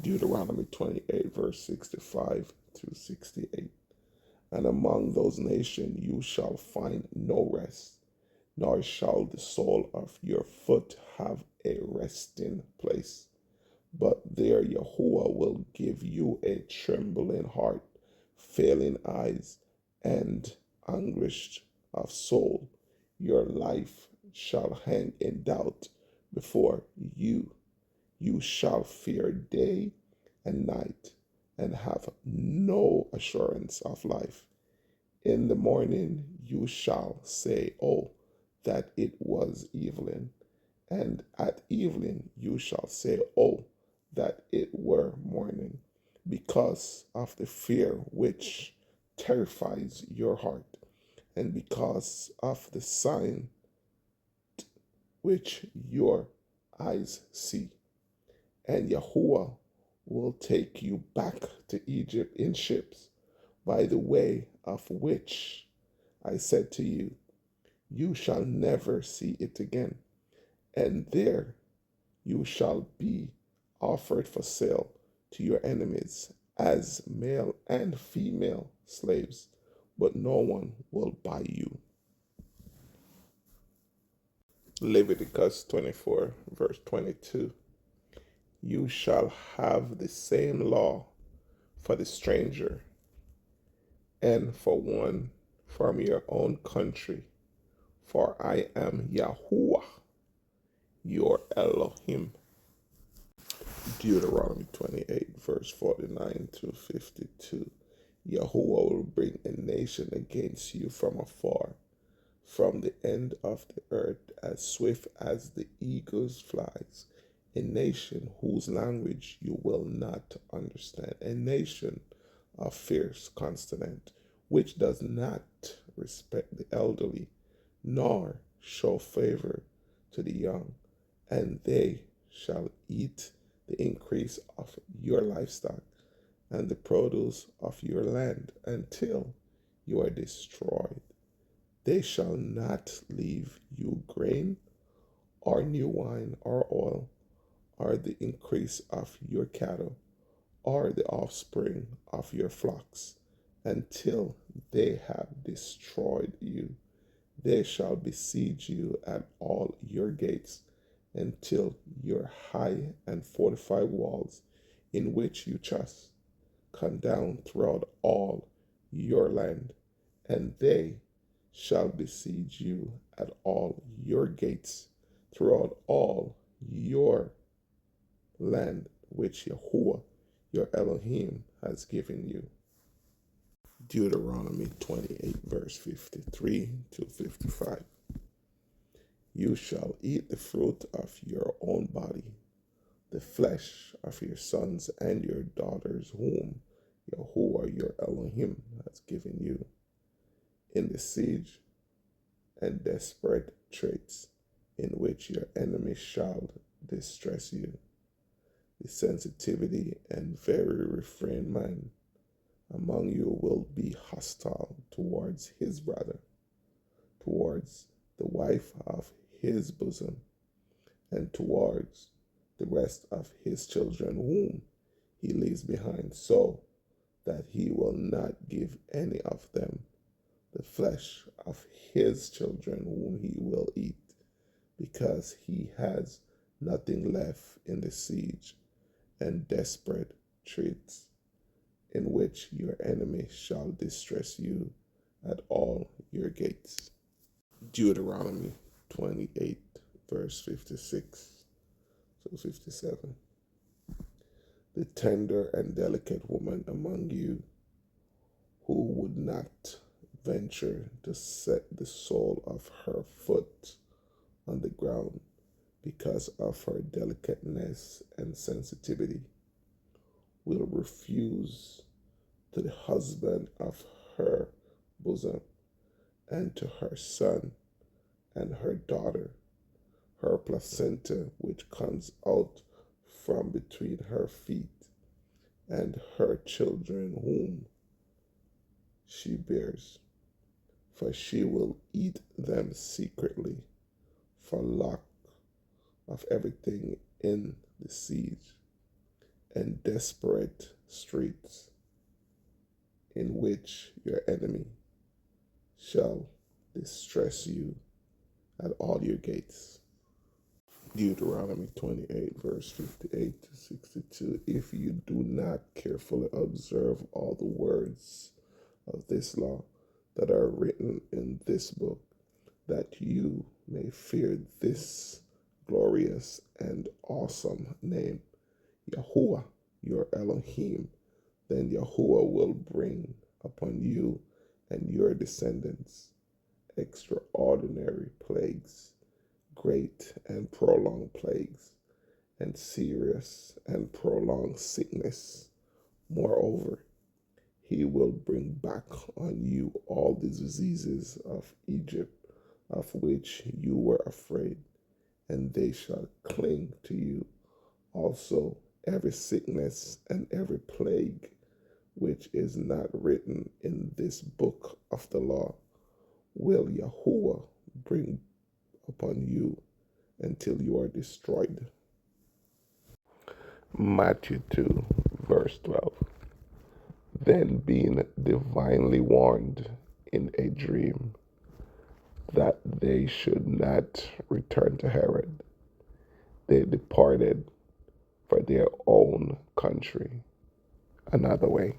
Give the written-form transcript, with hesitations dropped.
Deuteronomy 28, verse 65 through 68. And among those nations you shall find no rest, nor shall the sole of your foot have a resting place. But there Yahuwah will give you a trembling heart, failing eyes, and anguish of soul. Your life shall hang in doubt before you. You shall fear day and night, and have no assurance of life. In the morning you shall say, oh, that it was evening. And at evening you shall say, oh, that it were morning, because of the fear which terrifies your heart, and because of the sign which your eyes see. And Yahuwah will take you back to Egypt in ships by the way of which I said to you, you shall never see it again. And there you shall be offered for sale to your enemies as male and female slaves, but no one will buy you. Leviticus 24, verse 22. You shall have the same law for the stranger and for one from your own country, for I am Yahuwah, your Elohim. Deuteronomy 28, verse 49 to 52. Yahuwah will bring a nation against you from afar, from the end of the earth, as swift as the eagle's flies, a nation whose language you will not understand, a nation of fierce consonant, which does not respect the elderly, nor show favor to the young, and they shall eat the increase of your livestock and the produce of your land until you are destroyed. They shall not leave you grain, or new wine, or oil, or the increase of your cattle, or the offspring of your flocks, until they have destroyed you. They shall besiege you at all your gates, until your high and fortified walls, in which you trust, come down throughout all your land, and they shall besiege you at all your gates throughout all your land, which Yahuwah, your Elohim, has given you. Deuteronomy 28, verse 53 to 55. You shall eat the fruit of your own body, the flesh of your sons and your daughters, whom Yahuwah your Elohim has given you, in the siege and desperate traits in which your enemy shall distress you. The sensitivity and very refined man among you will be hostile towards his brother, towards the wife of his bosom, and towards the rest of his children whom he leaves behind, so that he will not give any of them the flesh of his children whom he will eat, because he has nothing left in the siege and desperate treats, in which your enemy shall distress you at all your gates. Deuteronomy 28, verse 56 to 57. The tender and delicate woman among you, who would not venture to set the sole of her foot on the ground because of her delicateness and sensitivity, will refuse to the husband of her bosom, and to her son and her daughter, her placenta which comes out from between her feet, and her children whom she bears, for she will eat them secretly for lack of everything in the siege and desperate streets in which your enemy shall distress you at all your gates. Deuteronomy 28, verse 58 to 62. If you do not carefully observe all the words of this law that are written in this book, that you may fear this glorious and awesome name, Yahuwah, your Elohim, then Yahuwah will bring upon you and your descendants extraordinary plagues, great and prolonged plagues, and serious and prolonged sickness. Moreover, he will bring back on you all the diseases of Egypt, of which you were afraid, and they shall cling to you. Also, every sickness and every plague which is not written in this book of the law will Yahuwah bring upon you until you are destroyed. Matthew 2, verse 12. Then, being divinely warned in a dream that they should not return to Herod, they departed for their own country another way.